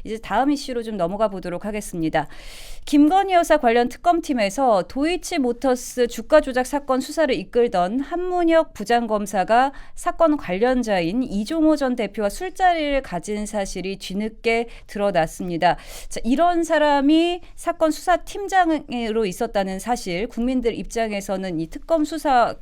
이제 다음 이슈로 좀 넘어가 보도록 하겠습니다. 김건희 여사 관련 특검팀에서 도이치모터스 주가 조작 사건 수사를 이끌던 한문혁 부장검사가 사건 관련자인 이종호 전 대표와 술자리를 가진 사실이 뒤늦게 드러났습니다. 자, 이런 사람이 사건 수사팀장으로 있었다는 사실, 국민들 입장에서는 이 특검 수사와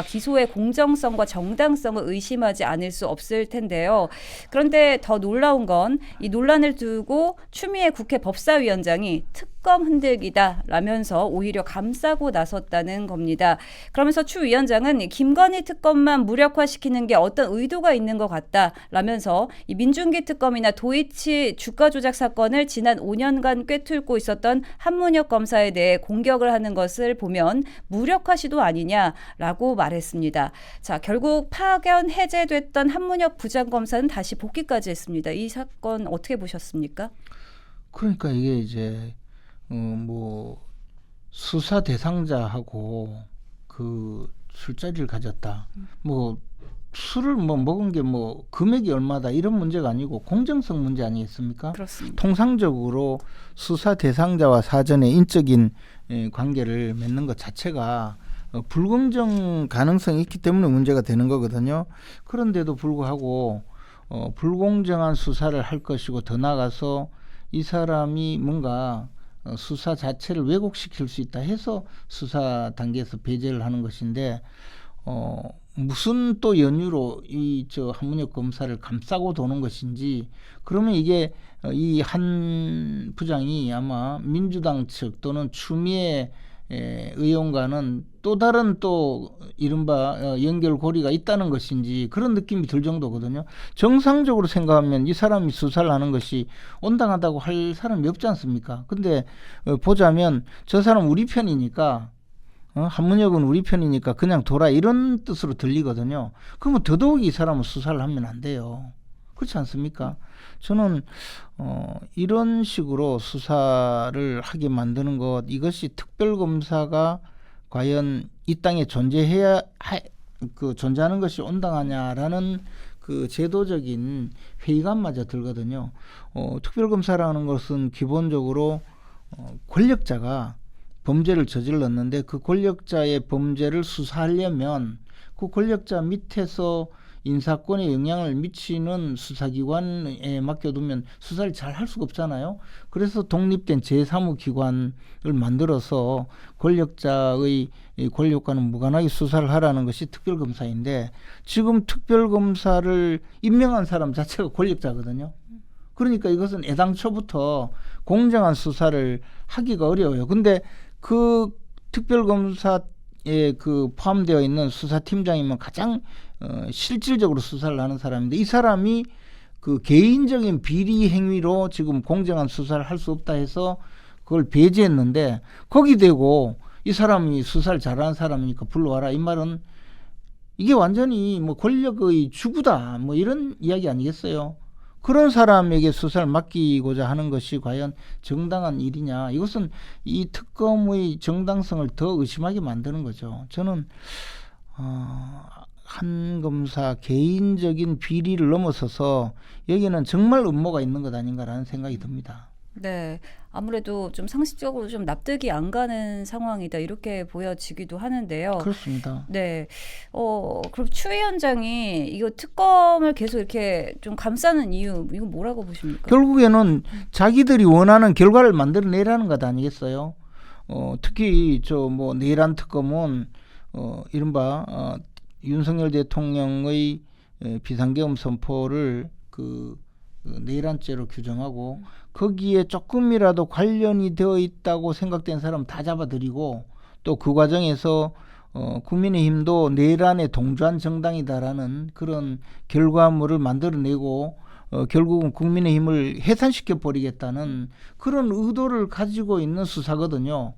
기소의 공정성과 정당성을 의심하지 않을 수 없을 텐데요. 그런데 더 놀라운 건 이 논란을 두고 추미애 국회 법사위원장이 특검 흔들기다라면서 오히려 감싸고 나섰다는 겁니다. 그러면서 추 위원장은 김건희 특검만 무력화시키는 게 어떤 의도가 있는 것 같다라면서 이 민중기 특검이나 도이치 주가 조작 사건을 지난 5년간 꿰뚫고 있었던 한문혁 검사에 대해 공격을 하는 것을 보면 무력화 시도 아니냐라고 말했습니다. 자, 결국 파견 해제됐던 한문혁 부장검사는 다시 복귀까지 했습니다. 이 사건 어떻게 보셨습니까? 그러니까 이게 이제 뭐 수사 대상자하고 그 술자리를 가졌다. 뭐 술을 뭐 먹은 게 뭐 금액이 얼마다 이런 문제가 아니고 공정성 문제 아니겠습니까? 그렇습니다. 통상적으로 수사 대상자와 사전에 인적인 관계를 맺는 것 자체가 불공정 가능성이 있기 때문에 문제가 되는 거거든요. 그런데도 불구하고 불공정한 수사를 할 것이고 더 나아가서 이 사람이 뭔가 수사 자체를 왜곡시킬 수 있다 해서 수사 단계에서 배제를 하는 것인데 무슨 또 연유로 이 한문혁 검사를 감싸고 도는 것인지, 그러면 이게 이 한 부장이 아마 민주당 측 또는 추미애 의원과는 또 다른 또 이른바 연결고리가 있다는 것인지 그런 느낌이 들 정도거든요. 정상적으로 생각하면 이 사람이 수사를 하는 것이 온당하다고 할 사람이 없지 않습니까? 근데 보자면 저 사람 우리 편이니까 한문혁은 우리 편이니까 그냥 둬라 이런 뜻으로 들리거든요. 그러면 더더욱 이 사람은 수사를 하면 안 돼요. 그렇지 않습니까? 저는 이런 식으로 수사를 하게 만드는 것, 이것이 특별검사가 과연 이 땅에 존재하는 것이 온당하냐라는 그 제도적인 회의감마저 들거든요. 특별검사라는 것은 기본적으로 권력자가 범죄를 저질렀는데 그 권력자의 범죄를 수사하려면 그 권력자 밑에서 인사권에 영향을 미치는 수사기관에 맡겨두면 수사를 잘 할 수가 없잖아요. 그래서 독립된 제3의 기관을 만들어서 권력자의 권력과는 무관하게 수사를 하라는 것이 특별검사인데, 지금 특별검사를 임명한 사람 자체가 권력자거든요. 그러니까 이것은 애당초부터 공정한 수사를 하기가 어려워요. 근데 그 특별검사에 포함되어 있는 수사팀장이면 가장 실질적으로 수사를 하는 사람인데, 이 사람이 그 개인적인 비리 행위로 지금 공정한 수사를 할 수 없다 해서 그걸 배제했는데, 거기 대고 이 사람이 수사를 잘하는 사람이니까 불러와라 이 말은 이게 완전히 뭐 권력의 주구다 뭐 이런 이야기 아니겠어요? 그런 사람에게 수사를 맡기고자 하는 것이 과연 정당한 일이냐, 이것은 이 특검의 정당성을 더 의심하게 만드는 거죠. 저는 한 검사 개인적인 비리를 넘어서서 여기는 정말 음모가 있는 것 아닌가라는 생각이 듭니다. 네, 아무래도 좀 상식적으로 좀 납득이 안 가는 상황이다 이렇게 보여지기도 하는데요. 그렇습니다. 네, 그럼 추 위원장이 이거 특검을 계속 이렇게 좀 감싸는 이유, 이거 뭐라고 보십니까? 결국에는 자기들이 원하는 결과를 만들어내라는 것 아니겠어요? 특히 뭐 내란 특검은 이른바 윤석열 대통령의 비상계엄 선포를 내란죄로 규정하고 거기에 조금이라도 관련이 되어 있다고 생각된 사람 다 잡아들이고, 또 그 과정에서 국민의힘도 내란에 동조한 정당이다라는 그런 결과물을 만들어내고 결국은 국민의힘을 해산시켜 버리겠다는 그런 의도를 가지고 있는 수사거든요.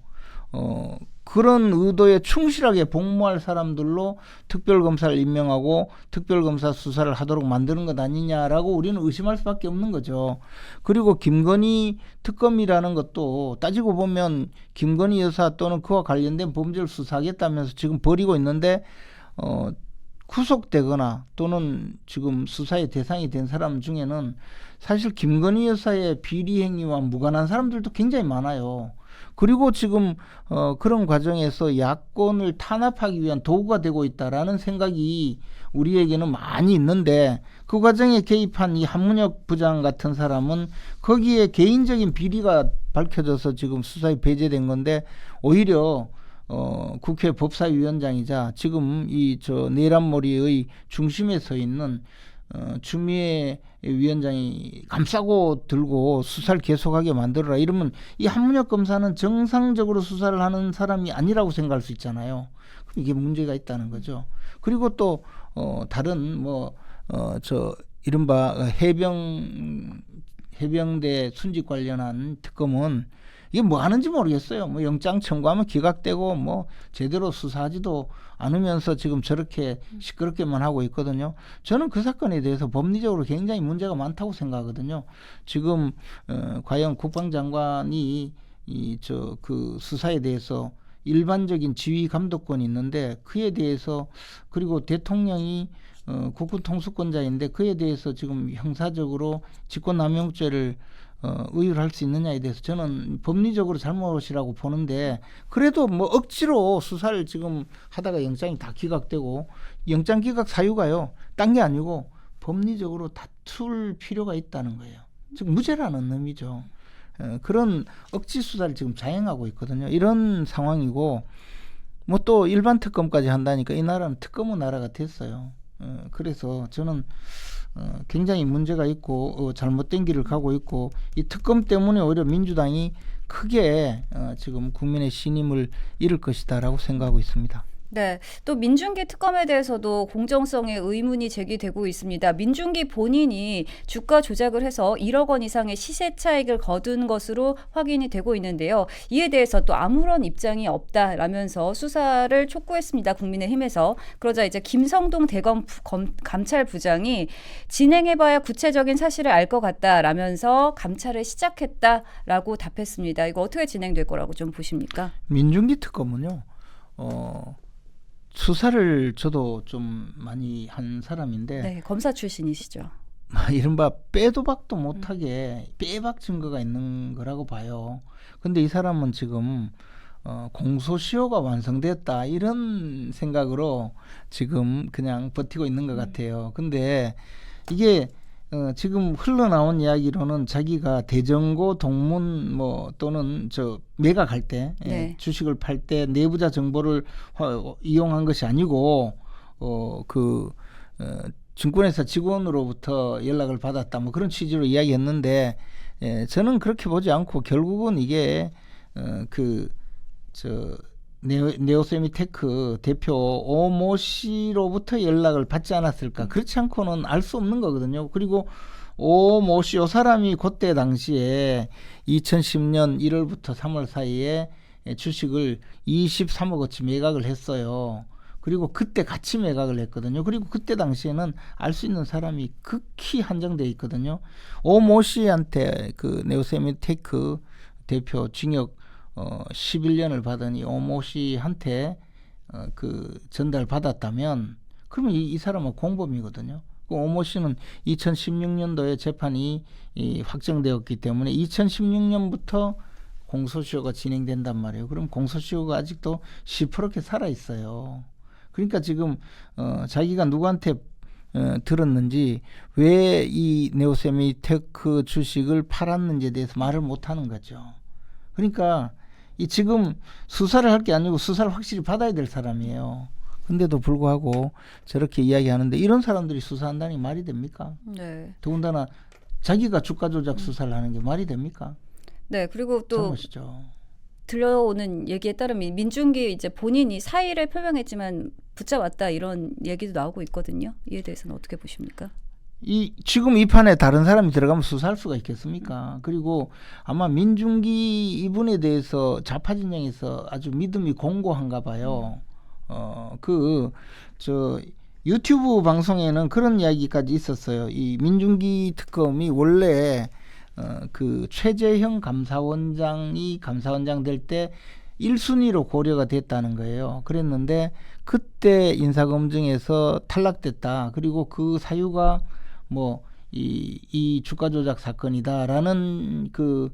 그런 의도에 충실하게 복무할 사람들로 특별검사를 임명하고 특별검사 수사를 하도록 만드는 것 아니냐라고 우리는 의심할 수밖에 없는 거죠. 그리고 김건희 특검이라는 것도 따지고 보면 김건희 여사 또는 그와 관련된 범죄를 수사하겠다면서 지금 벌이고 있는데 구속되거나 또는 지금 수사의 대상이 된 사람 중에는 사실 김건희 여사의 비리 행위와 무관한 사람들도 굉장히 많아요. 그리고 지금 그런 과정에서 야권을 탄압하기 위한 도구가 되고 있다라는 생각이 우리에게는 많이 있는데, 그 과정에 개입한 이 한문혁 부장 같은 사람은 거기에 개인적인 비리가 밝혀져서 지금 수사에 배제된 건데, 오히려 국회 법사위원장이자 지금 이 내란머리의 중심에 서 있는 추미애 위원장이 감싸고 들고 수사를 계속하게 만들어라 이러면, 이 한문혁 검사는 정상적으로 수사를 하는 사람이 아니라고 생각할 수 있잖아요. 그럼 이게 문제가 있다는 거죠. 그리고 또 다른 이른바 해병대 순직 관련한 특검은 이게 뭐 하는지 모르겠어요. 뭐 영장 청구하면 기각되고 뭐 제대로 수사하지도 않으면서 지금 저렇게 시끄럽게만 하고 있거든요. 저는 그 사건에 대해서 법리적으로 굉장히 문제가 많다고 생각하거든요. 지금 과연 국방장관이 그 수사에 대해서 일반적인 지휘 감독권이 있는데, 그에 대해서, 그리고 대통령이 국군 통수권자인데 그에 대해서 지금 형사적으로 직권남용죄를 의율할 수 있느냐에 대해서 저는 법리적으로 잘못이라고 보는데, 그래도 뭐 억지로 수사를 지금 하다가 영장이 다 기각되고, 영장 기각 사유가요 딴 게 아니고 법리적으로 다툴 필요가 있다는 거예요. 즉 무죄라는 의미죠. 그런 억지 수사를 지금 자행하고 있거든요. 이런 상황이고, 뭐 또 일반 특검까지 한다니까 이 나라는 특검의 나라가 됐어요. 그래서 저는 굉장히 문제가 있고 잘못된 길을 가고 있고, 이 특검 때문에 오히려 민주당이 크게 지금 국민의 신임을 잃을 것이다라고 생각하고 있습니다. 네, 또 민중기 특검에 대해서도 공정성에 의문이 제기되고 있습니다. 민중기 본인이 주가 조작을 해서 1억 원 이상의 시세 차익을 거둔 것으로 확인이 되고 있는데요. 이에 대해서 또 아무런 입장이 없다라면서 수사를 촉구했습니다. 국민의힘에서. 그러자 이제 김성동 대검 감찰부장이 진행해봐야 구체적인 사실을 알 것 같다라면서 감찰을 시작했다라고 답했습니다. 이거 어떻게 진행될 거라고 좀 보십니까? 민중기 특검은요. 수사를 저도 좀 많이 한 사람인데, 네, 검사 출신이시죠. 이른바 빼도 박도 못하게 빼박 증거가 있는 거라고 봐요. 근데 이 사람은 지금 공소시효가 완성됐다 이런 생각으로 지금 그냥 버티고 있는 것 같아요. 근데 이게 지금 흘러나온 이야기로는 자기가 대정고 동문 뭐 또는 매각할 때 네. 주식을 팔 때 내부자 정보를 이용한 것이 아니고 증권회사 직원으로부터 연락을 받았다 뭐 그런 취지로 이야기했는데, 저는 그렇게 보지 않고 결국은 이게 네오세미테크 대표 오모 씨로부터 연락을 받지 않았을까? 그렇지 않고는 알 수 없는 거거든요. 그리고 오모 씨, 이 사람이 그때 당시에 2010년 1월부터 3월 사이에 주식을 23억어치 매각을 했어요. 그리고 그때 같이 매각을 했거든요. 그리고 그때 당시에는 알 수 있는 사람이 극히 한정되어 있거든요. 오모 씨한테 그 네오세미테크 대표 징역 11년을 받으니 오모 씨한테 전달 받았다면, 그러면 이 사람은 공범이거든요. 그 오모 씨는 2016년도에 재판이 확정되었기 때문에 2016년부터 공소시효가 진행된단 말이에요. 그럼 공소시효가 아직도 시퍼렇게 살아 있어요. 그러니까 지금 자기가 누구한테 들었는지, 왜 이 네오세미테크 주식을 팔았는지에 대해서 말을 못하는 거죠. 그러니까 지금 수사를 할 게 아니고 수사를 확실히 받아야 될 사람이에요. 근데도 불구하고 저렇게 이야기하는데, 이런 사람들이 수사한다니 말이 됩니까? 네. 더군다나 자기가 주가 조작 수사를 하는 게 말이 됩니까? 네, 그리고 또 잘못이죠. 들려오는 얘기에 따르면 민중기 이제 본인이 사의를 표명했지만 붙잡았다 이런 얘기도 나오고 있거든요. 이에 대해서는 어떻게 보십니까? 지금 이 판에 다른 사람이 들어가면 수사할 수가 있겠습니까? 그리고 아마 민중기 이분에 대해서 좌파 진영에서 아주 믿음이 공고한가 봐요. 유튜브 방송에는 그런 이야기까지 있었어요. 이 민중기 특검이 원래 최재형 감사원장이 감사원장 될 때 1순위로 고려가 됐다는 거예요. 그랬는데 그때 인사검증에서 탈락됐다. 그리고 그 사유가 뭐 이 주가 조작 사건이다라는 그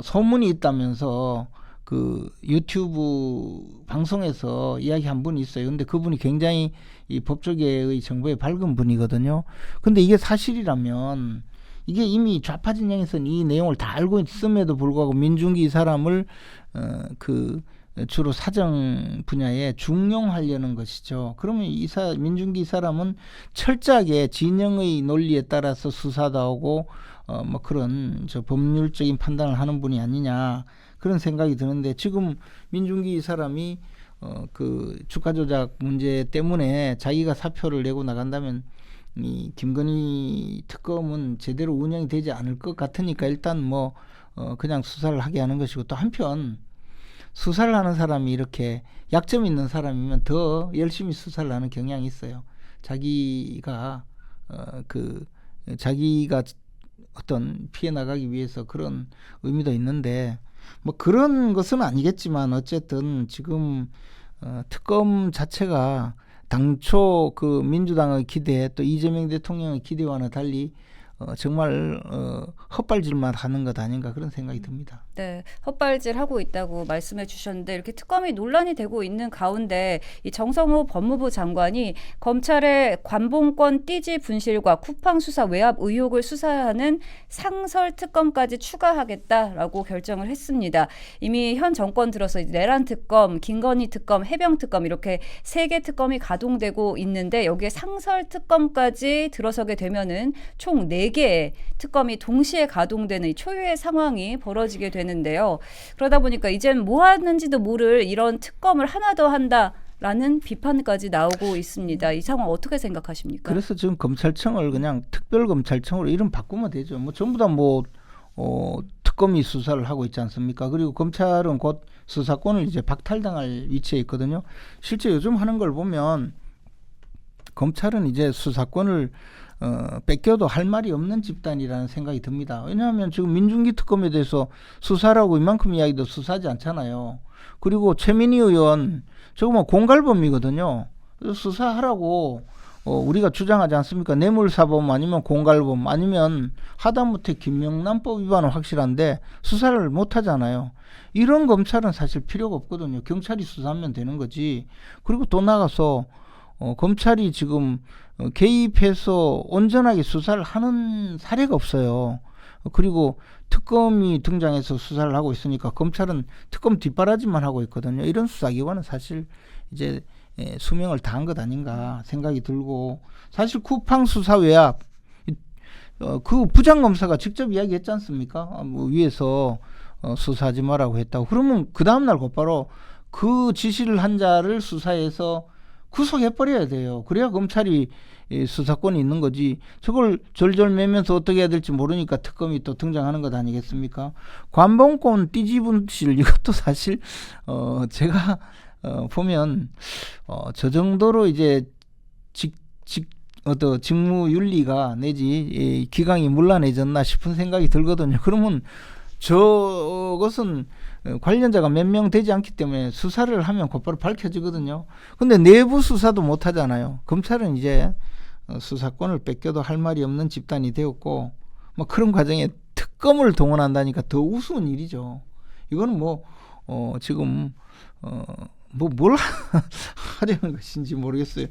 소문이 있다면서 그 유튜브 방송에서 이야기한 분이 있어요. 근데 그분이 굉장히 이 법조계의 정보에 밝은 분이거든요. 근데 이게 사실이라면 이게 이미 좌파 진영에서는 이 내용을 다 알고 있음에도 불구하고 민중기 이 사람을 그 주로 사정 분야에 중용하려는 것이죠. 그러면 민중기 이 사람은 철저하게 진영의 논리에 따라서 수사도 하고 뭐 그런 저 법률적인 판단을 하는 분이 아니냐 그런 생각이 드는데 지금 민중기 이 사람이 그 주가 조작 문제 때문에 자기가 사표를 내고 나간다면 이 김건희 특검은 제대로 운영이 되지 않을 것 같으니까 일단 뭐 그냥 수사를 하게 하는 것이고 또 한편 수사를 하는 사람이 이렇게 약점 있는 사람이면 더 열심히 수사를 하는 경향이 있어요. 자기가 자기가 어떤 피해 나가기 위해서 그런 의미도 있는데 뭐 그런 것은 아니겠지만 어쨌든 지금 특검 자체가 당초 그 민주당의 기대 또 이재명 대통령의 기대와는 달리 정말 헛발질만 하는 것 아닌가 그런 생각이 듭니다. 네, 헛발질하고 있다고 말씀해 주셨는데 이렇게 특검이 논란이 되고 있는 가운데 이 정성호 법무부 장관이 검찰의 관봉권 띠지 분실과 쿠팡 수사 외압 의혹을 수사하는 상설 특검까지 추가하겠다라고 결정을 했습니다. 이미 현 정권 들어서 내란 특검, 김건희 특검, 해병 특검 이렇게 3개 특검이 가동되고 있는데 여기에 상설 특검까지 들어서게 되면은 총 4개의 특검이 동시에 가동되는 이 초유의 상황이 벌어지게 되는데요. 그러다 보니까 이젠 뭐 하는지도 모를 이런 특검을 하나 더 한다라는 비판까지 나오고 있습니다. 이 상황 어떻게 생각하십니까? 그래서 지금 검찰청을 그냥 특별검찰청으로 이름 바꾸면 되죠. 뭐 전부 다 뭐 특검이 수사를 하고 있지 않습니까? 그리고 검찰은 곧 수사권을 이제 박탈당할 위치에 있거든요. 실제 요즘 하는 걸 보면 검찰은 이제 수사권을 뺏겨도 할 말이 없는 집단이라는 생각이 듭니다. 왜냐하면 지금 민중기 특검에 대해서 수사라고 이만큼 이야기도 수사하지 않잖아요. 그리고 최민희 의원 저거 뭐 공갈범이거든요. 그래서 수사하라고 우리가 주장하지 않습니까? 뇌물사범 아니면 공갈범 아니면 하다못해 김영란법 위반은 확실한데 수사를 못하잖아요. 이런 검찰은 사실 필요가 없거든요. 경찰이 수사하면 되는 거지. 그리고 또 나가서 검찰이 지금 개입해서 온전하게 수사를 하는 사례가 없어요. 그리고 특검이 등장해서 수사를 하고 있으니까 검찰은 특검 뒷바라지만 하고 있거든요. 이런 수사기관은 사실 이제 수명을 다한 것 아닌가 생각이 들고 사실 쿠팡 수사 외압 그 부장검사가 직접 이야기했지 않습니까? 뭐 위에서 수사하지 말라고 했다고. 그러면 그 다음날 곧바로 그 지시를 한 자를 수사해서 구속해버려야 돼요. 그래야 검찰이 수사권이 있는 거지. 저걸 절절매면서 어떻게 해야 될지 모르니까 특검이 또 등장하는 것 아니겠습니까? 관봉권 띠지 분실 이것도 사실 제가 보면 저 정도로 이제 직무 윤리가 내지 기강이 문란해졌나 싶은 생각이 들거든요. 그러면 저것은 관련자가 몇 명 되지 않기 때문에 수사를 하면 곧바로 밝혀지거든요. 근데 내부 수사도 못 하잖아요. 검찰은 이제 수사권을 뺏겨도 할 말이 없는 집단이 되었고 뭐 그런 과정에 특검을 동원한다니까 더 우스운 일이죠. 이거는 뭐 지금 뭘 하려는 것인지 모르겠어요.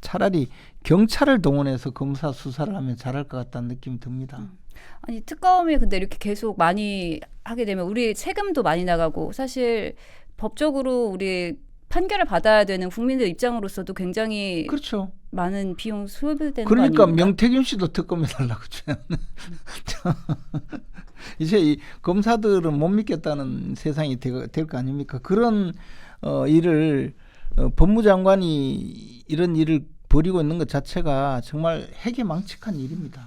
차라리 경찰을 동원해서 검사 수사를 하면 잘할 것 같다는 느낌이 듭니다. 아니 특검이 근데 이렇게 계속 많이 하게 되면 우리 세금도 많이 나가고 사실 법적으로 우리 판결을 받아야 되는 국민들 입장으로서도 굉장히 그렇죠. 많은 비용 소요되는 그러니까 거 아닙니까? 명태균 씨도 특검해 달라고 줘요. 이제 이 검사들은 못 믿겠다는 세상이 될 거 아닙니까? 그런 일을 법무장관이 이런 일을 벌이고 있는 것 자체가 정말 해괴망측한 일입니다.